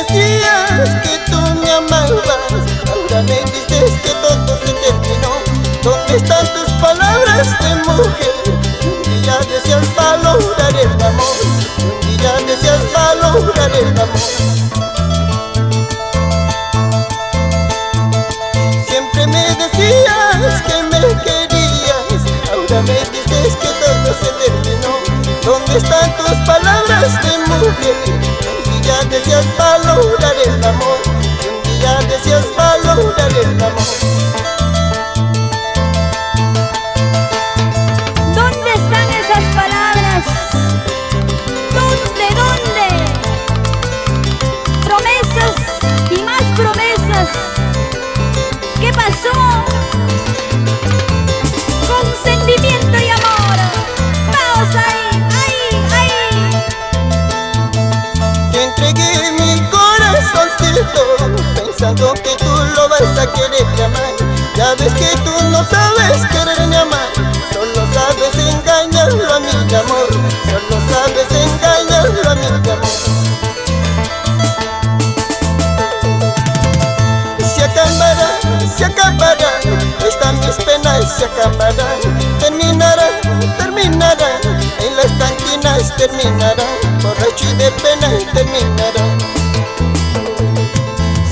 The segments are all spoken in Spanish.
decías que tú me amabas, ahora me dices que todo se terminó. ¿Dónde están tus palabras de mujer? Un día decías valorar el amor, un día decías valorar el amor. Siempre me decías que me querías, ahora me dices que todo se terminó. ¿Dónde están tus palabras de mujer? Un día decías valorar el amor, un día decías valorar el amor. ¿Dónde están esas palabras? ¿Dónde? Promesas y más promesas. ¿Qué pasó? Con sentimiento y amor. Vamos ahí. Te entregué mi corazoncito, pensando que tú lo vas a querer amar. Ya ves que tú no sabes quererme amar, solo sabes engañarlo a mi amor, solo sabes engañarlo a mi amor. Se acabarán, estas mis penas se acabarán. Terminarán, en las cantinas terminarán, borracho y de pena terminarán.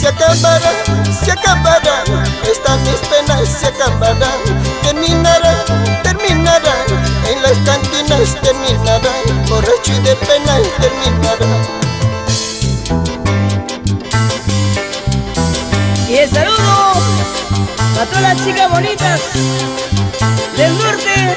Se acabarán, estas mis penas se acabarán. Terminarán, en las cantinas terminarán, borracho y de pena terminarán. Y el saludo a todas las chicas bonitas del norte